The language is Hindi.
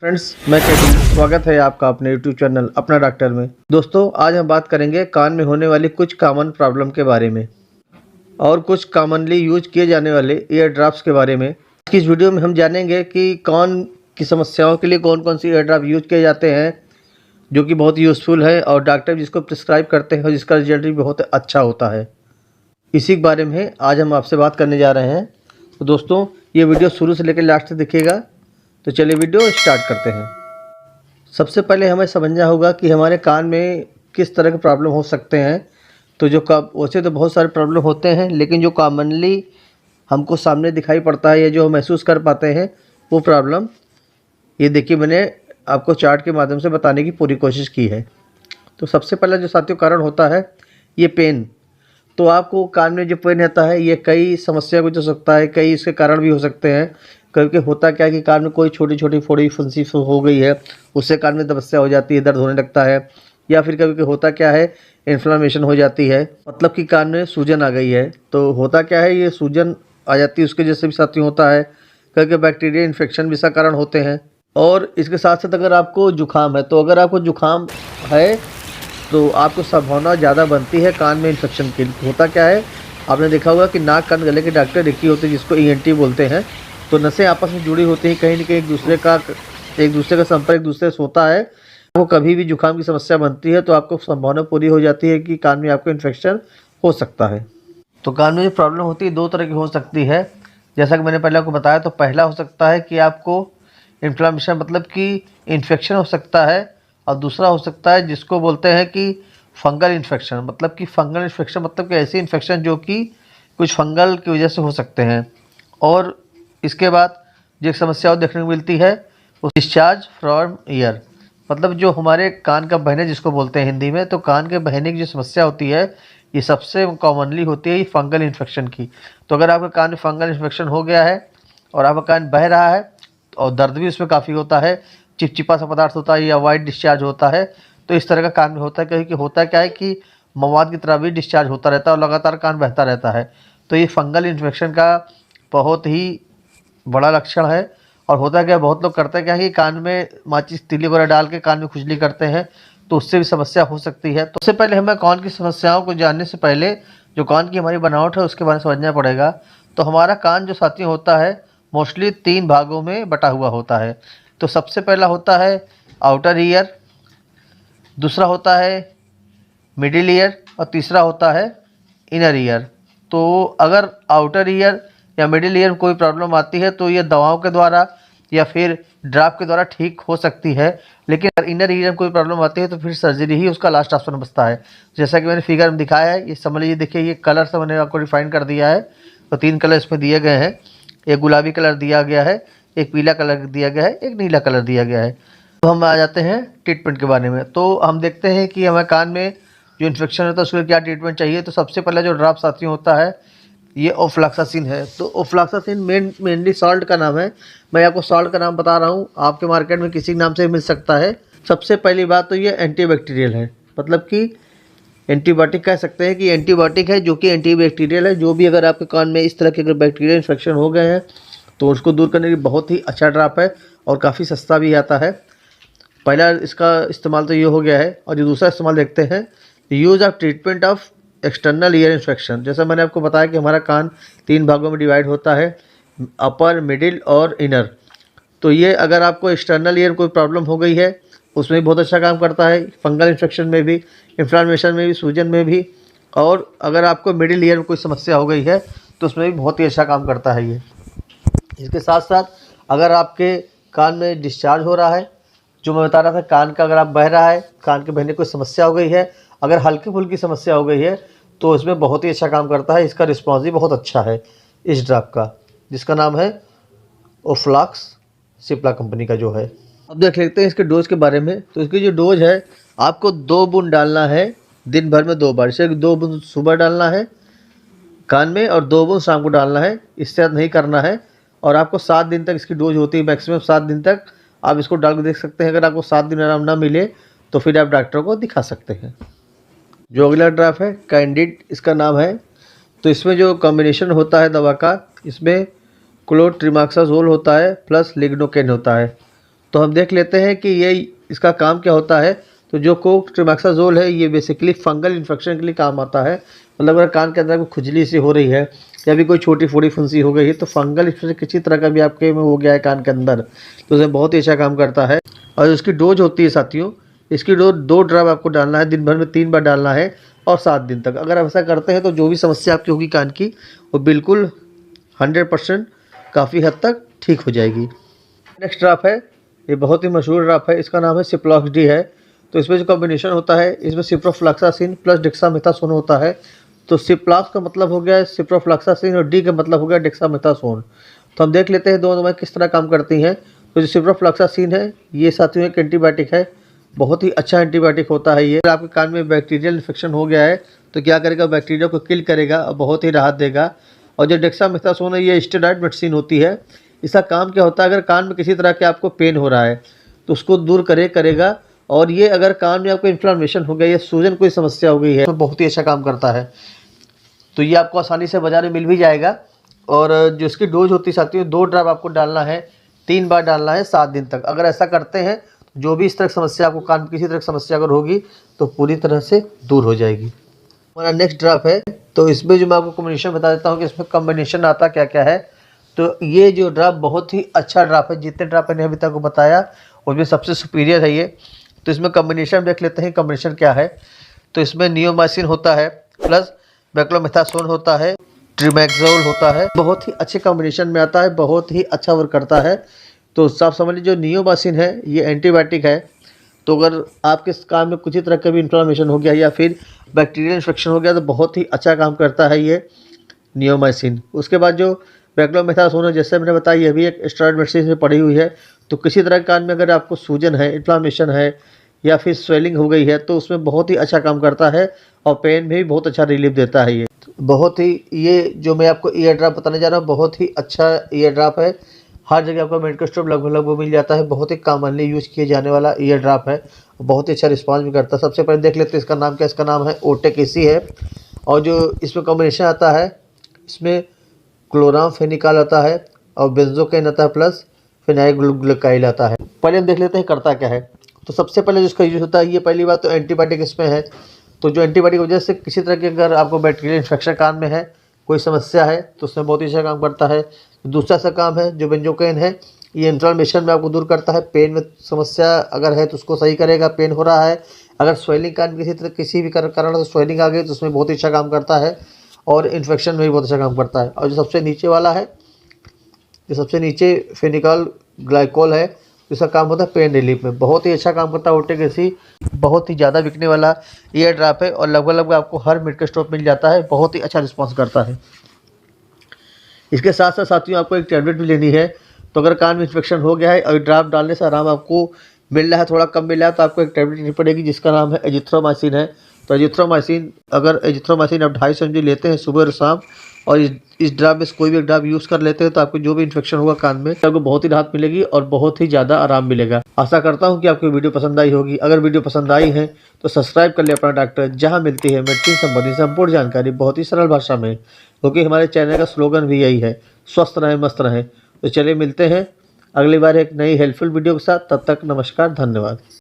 फ्रेंड्स, मैं केतु, स्वागत है आपका अपने यूट्यूब चैनल अपना डॉक्टर में। दोस्तों, आज हम बात करेंगे कान में होने वाली कुछ कॉमन प्रॉब्लम के बारे में और कुछ कॉमनली यूज किए जाने वाले ईयर ड्रॉप्स के बारे में। आज की इस वीडियो में हम जानेंगे कि कान की समस्याओं के लिए कौन कौन सी ईयर ड्रॉप यूज किए जाते हैं, जो कि बहुत यूज़फुल है और डॉक्टर जिसको प्रिस्क्राइब करते हैं और जिसका रिजल्ट भी बहुत अच्छा होता है। इसी के बारे में आज हम आपसे बात करने जा रहे हैं। तो दोस्तों, ये वीडियो शुरू से लेकर लास्ट तक देखिएगा। तो चलिए वीडियो स्टार्ट करते हैं। सबसे पहले हमें समझना होगा कि हमारे कान में किस तरह के प्रॉब्लम हो सकते हैं। तो वैसे तो बहुत सारे प्रॉब्लम होते हैं, लेकिन जो कॉमनली हमको सामने दिखाई पड़ता है या जो हम महसूस कर पाते हैं वो प्रॉब्लम, ये देखिए मैंने आपको चार्ट के माध्यम से बताने की पूरी कोशिश की है। तो सबसे पहला जो साथियों कारण होता है ये पेन। तो आपको कान में जो पेन रहता है ये कई समस्या कुछ हो सकता है, कई इसके कारण भी हो सकते हैं। कभी होता क्या है कि कान में कोई छोटी छोटी फोड़ी फुंसी हो गई है, उससे कान में समस्या हो जाती है, दर्द होने लगता है। या फिर कभी होता क्या है, इन्फ्लामेशन हो जाती है, मतलब कि कान में सूजन आ गई है। तो होता क्या है, ये सूजन आ जाती है, उसके जैसे भी साथियों होता है। कभी बैक्टीरिया इन्फेक्शन भी इसका कारण होते हैं। और इसके साथ साथ अगर आपको जुकाम है, तो अगर आपको जुकाम है तो आपको संभावना ज़्यादा बनती है कान में इन्फेक्शन की। होता क्या है, आपने देखा होगा कि नाक कान गले के डॉक्टर एक ही होते हैं, जिसको ENT बोलते हैं। तो नसें आपस में जुड़ी होती हैं, कहीं ना कहीं एक दूसरे का संपर्क एक दूसरे से होता है। वो कभी भी जुकाम की समस्या बनती है तो आपको संभावना पूरी हो जाती है कि कान में आपको इन्फेक्शन हो सकता है। तो कान में जो प्रॉब्लम होती है दो तरह की हो सकती है, जैसा कि मैंने पहले आपको बताया। तो पहला हो सकता है कि आपको इन्फ्लामेशन मतलब कि इन्फेक्शन हो सकता है, और दूसरा हो सकता है जिसको बोलते हैं कि फंगल इन्फेक्शन। मतलब कि फंगल इन्फेक्शन मतलब कि ऐसे इन्फेक्शन जो कि कुछ फंगल की वजह से हो सकते हैं। और इसके बाद जो एक समस्या देखने को मिलती है वो डिस्चार्ज फ्रॉम ईयर, मतलब जो हमारे कान का बहने जिसको बोलते हैं हिंदी में। तो कान के बहने की जो समस्या होती है ये सबसे कॉमनली होती है ये फंगल इन्फेक्शन की। तो अगर आपके कान में फंगल इन्फेक्शन हो गया है और आपका कान बह रहा है और दर्द भी उसमें काफ़ी होता है, चिपचिपा सा पदार्थ होता है या वाइट डिस्चार्ज होता है, तो इस तरह का कान में होता है। क्योंकि होता क्या है कि मवाद की तरह भी डिस्चार्ज होता रहता है और लगातार कान बहता रहता है। तो ये फंगल इन्फेक्शन का बहुत ही बड़ा लक्षण है। और होता क्या है, बहुत लोग करते क्या है कि कान में माचिस तीली वगैरह डाल के कान में खुजली करते हैं, तो उससे भी समस्या हो सकती है। तो उससे पहले हमें कान की समस्याओं को जानने से पहले जो कान की हमारी बनावट है उसके बारे में समझना पड़ेगा। तो हमारा कान जो साथियों होता है मोस्टली 3 भागों में बटा हुआ होता है। तो सबसे पहला होता है आउटर ईयर, दूसरा होता है मिडिल ईयर और तीसरा होता है इनर ईयर। तो अगर आउटर ईयर या मिडिल ईयर में कोई प्रॉब्लम आती है तो ये दवाओं के द्वारा या फिर ड्राप के द्वारा ठीक हो सकती है। लेकिन अगर इनर ईयर में कोई प्रॉब्लम आती है तो फिर सर्जरी ही उसका लास्ट ऑप्शन बचता है। जैसा कि मैंने फिगर में दिखाया है, ये समझ लीजिए, देखिए ये कलर से मैंने आपको डिफाइन कर दिया है। तो 3 कलर इसमें दिए गए हैं, एक गुलाबी कलर दिया गया है, एक पीला कलर दिया गया है, एक नीला कलर दिया गया है। तो हम आ जाते हैं ट्रीटमेंट के बारे में। तो हम देखते हैं कि हमें कान में जो इन्फेक्शन होता है उसके लिए क्या ट्रीटमेंट चाहिए। तो सबसे पहला जो ड्रॉप साथियों होता है ये ओफ्लॉक्सासिन है। तो ओफ्लॉक्सासिन मेनली सॉल्ट का नाम है। मैं आपको सॉल्ट का नाम बता रहा हूँ, आपके मार्केट में किसी नाम से मिल सकता है। सबसे पहली बात तो ये एंटीबैक्टीरियल है, मतलब कि एंटीबायोटिक कह सकते हैं कि एंटीबायोटिक है जो कि एंटीबैक्टीरियल है। जो भी अगर आपके कान में इस तरह के अगर बैक्टीरियल इन्फेक्शन हो गए हैं तो उसको दूर करने की बहुत ही अच्छा ड्रॉप है और काफ़ी सस्ता भी आता है। पहला इसका इस्तेमाल तो ये हो गया है। और जो दूसरा इस्तेमाल देखते हैं, use of treatment of external ear infection. जैसा मैंने आपको बताया कि हमारा कान 3 भागों में डिवाइड होता है, अपर, मिडिल और इनर। तो ये अगर आपको एक्सटर्नल ईयर कोई प्रॉब्लम हो गई है उसमें भी बहुत अच्छा काम करता है, फंगल इन्फेक्शन में भी, इन्फ्लामेशन में भी, सूजन में भी। और अगर आपको मिडिल ईयर में कोई समस्या हो गई है तो उसमें भी बहुत ही अच्छा काम करता है ये। इसके साथ साथ अगर आपके कान में डिस्चार्ज हो रहा है, जो मैं बता रहा था, कान का अगर आप बह रहा है, कान के बहने कोई समस्या हो गई है, अगर हल्की फुल्की समस्या हो गई है तो इसमें बहुत ही अच्छा काम करता है। इसका रिस्पॉन्स भी बहुत अच्छा है इस ड्रॉप का, जिसका नाम है ओफ्लॉक्स, सिप्ला कंपनी का जो है। अब देख लेते हैं इसके डोज के बारे में। तो इसकी जो डोज है, आपको 2 बूंद डालना है दिन भर में 2 बार। जैसे 2 बूंद सुबह डालना है कान में और 2 बूंद शाम को डालना है, इससे ज़्यादा नहीं करना है। और आपको 7 दिन तक इसकी डोज होती है, मैक्सिमम 7 दिन तक आप इसको डाल के देख सकते हैं। अगर आपको 7 दिन आराम ना मिले तो फिर आप डॉक्टर को दिखा सकते हैं। जो अगला ड्रॉप है कैंडिड इसका नाम है। तो इसमें जो कॉम्बिनेशन होता है दवा का, इसमें क्लोट्रिमाक्साजोल होता है प्लस लिग्नोकेन होता है। तो हम देख लेते हैं कि ये इसका काम क्या होता है। तो जो ट्रिमैक्साजोल है ये बेसिकली फंगल इन्फेक्शन के लिए काम आता है। मतलब अगर कान के अंदर कोई खुजली सी हो रही है या भी कोई छोटी फोड़ी फुंसी हो गई है, तो फंगल इन्फेक्शन किसी तरह का भी आपके में हो गया है कान के अंदर, तो उसमें बहुत ही अच्छा काम करता है। और इसकी डोज होती है साथियों, इसकी डोज 2 ड्रॉप आपको डालना है, दिन भर में 3 बार डालना है और 7 दिन तक। अगर आप ऐसा करते हैं तो जो भी समस्या आपकी होगी कान की, वो बिल्कुल 100% काफ़ी हद तक ठीक हो जाएगी। नेक्स्ट ड्रॉप है, ये बहुत ही मशहूर ड्रॉप है, इसका नाम है सिप्लॉक्स-डी है। तो इसमें जो कॉम्बिनेशन होता है, इसमें सिप्रोफ्लॉक्सासिन प्लस डेक्सामेथासोन होता है। तो सिप्लॉक्स का मतलब हो गया सिप्रोफ्लॉक्सासिन और डी का मतलब हो गया डेक्सामेथासोन। तो हम देख लेते हैं दोनों दवाएं किस तरह काम करती हैं। तो जो सिप्रोफ्लॉक्सासिन है ये साथियों एक एंटीबायोटिक है, बहुत ही अच्छा एंटीबायोटिक होता है ये। अगर आपके कान में बैक्टीरियल इन्फेक्शन हो गया है तो क्या करेगा, बैक्टीरिया को किल करेगा और बहुत ही राहत देगा। और जो डेक्सामेथासोन है ये स्टेरॉइड मेडिसिन होती है। इसका काम क्या होता है, अगर कान में किसी तरह के आपको पेन हो रहा है तो उसको दूर करेगा। और ये अगर कान में आपको इन्फ्लामेशन हो गया या सूजन कोई समस्या हो गई है तो बहुत ही अच्छा काम करता है। तो ये आपको आसानी से बाजार में मिल भी जाएगा। और जो इसकी डोज होती है साथियों, 2 ड्रॉप आपको डालना है, 3 बार डालना है 7 दिन तक। अगर ऐसा करते हैं जो भी इस तरह की समस्या आपको कान में किसी तरह की समस्या अगर होगी तो पूरी तरह से दूर हो जाएगी। हमारा नेक्स्ट ड्रॉप है, तो इसमें जो मैं आपको कॉम्बिनेशन बता देता हूँ कि इसमें कॉम्बिनेशन आता क्या क्या है। तो ये जो ड्रॉप बहुत ही अच्छा ड्रॉप है, जितने ड्रॉप मैंने अभी तक बताया उसमें सबसे सुपीरियर है ये। तो इसमें कॉम्बिनेशन देख लेते हैं कॉम्बिनेशन क्या है। तो इसमें नियोमाइसिन होता है प्लस बेक्लोमेथासोन होता है, ट्रिमैक्सोल होता है। बहुत ही अच्छे कॉम्बिनेशन में आता है, बहुत ही अच्छा वर्क करता है। तो साफ समझ लीजिए जो नियोमाइसिन है ये एंटीबायोटिक है। तो अगर आपके कान में कुछ ही तरह का भी इन्फ्लामेशन हो गया या फिर बैक्टीरियल इन्फेक्शन हो गया तो बहुत ही अच्छा काम करता है ये नियोमाइसिन। उसके बाद जो बेक्लोमेथासोन है, जैसे मैंने बताया ये भी एक स्टेरॉइड मेडिसिन में पड़ी हुई है। तो किसी तरह के कान में अगर आपको सूजन है, इन्फ्लामेशन है या फिर स्वेलिंग हो गई है तो उसमें बहुत ही अच्छा काम करता है और पेन में भी बहुत अच्छा रिलीफ देता है ये। बहुत ही ये जो मैं आपको ईयर ड्रॉप बताने जा रहा हूँ बहुत ही अच्छा ईयर ड्रॉप है। हर जगह आपको मेडिकल स्टोर लगभग मिल जाता है। बहुत ही कॉमनली यूज़ किए जाने वाला ईयर ड्रॉप है, बहुत ही अच्छा रिस्पॉन्स भी करता है। सबसे पहले देख लेते हैं इसका नाम क्या है। इसका नाम है ओटेक एसी है। और जो इसमें कॉम्बिनेशन आता है, इसमें क्लोरामफेनिकॉल आता है और बेंजोकेन आता है प्लस फिनाइल ग्लूकाइल आता है। पहले हम देख लेते हैं करता क्या है। तो सबसे पहले जिसका यूज होता है, ये पहली बात तो एंटीबायोटिक इसमें है। तो जो एंटीबायोटिक की वजह से किसी तरह की अगर आपको बैक्टीरियल इन्फेक्शन कान में है, कोई समस्या है, तो उसमें बहुत ही अच्छा काम करता है। दूसरा सा काम है जो बेंजोकेन है, ये इन्फ्लेमेशन में आपको दूर करता है। पेन में समस्या अगर है तो उसको सही करेगा, पेन हो रहा है। अगर स्वेलिंग कान किसी भी कारण से स्वेलिंग आ गई तो उसमें बहुत ही अच्छा काम करता है। और इन्फेक्शन में भी बहुत अच्छा काम करता है। और जो सबसे नीचे वाला है, जो सबसे नीचे फेनिकॉल ग्लाइकोल है, इसका काम होता है पेन रिलीफ में। बहुत ही अच्छा काम करता है ओटेक एसी। बहुत ही ज़्यादा बिकने वाला ईयर ड्रॉप है और लगभग आपको हर मेडिकल स्टोर मिल जाता है। बहुत ही अच्छा रिस्पॉन्स करता है। इसके साथ साथ साथियों आपको एक टैबलेट भी लेनी है। तो अगर कान में इन्फेक्शन हो गया है और ड्रॉप डालने से आराम आपको मिल रहा है, थोड़ा कम मिल रहा है, तो आपको एक टैबलेट लेनी पड़ेगी जिसका नाम है एजिथ्रोमाइसिन है। तो एजिथ्रोमाइसिन आप 250 mg लेते हैं सुबह और शाम, और इस ड्रॉप में से कोई भी एक ड्रॉप यूज़ कर लेते हैं तो आपको जो भी इन्फेक्शन होगा कान में आपको बहुत ही राहत मिलेगी और बहुत ही ज़्यादा आराम मिलेगा। आशा करता हूँ कि आपको वीडियो पसंद आई होगी। अगर वीडियो पसंद आई है तो सब्सक्राइब कर ले अपना डॉक्टर, जहाँ मिलती है मेडिसिन संबंधी संपूर्ण जानकारी बहुत ही सरल भाषा में। क्योंकि हमारे चैनल का स्लोगन भी यही है, स्वस्थ रहें मस्त रहें। तो चलिए मिलते हैं अगली बार एक नई हेल्पफुल वीडियो के साथ। तब तक नमस्कार, धन्यवाद।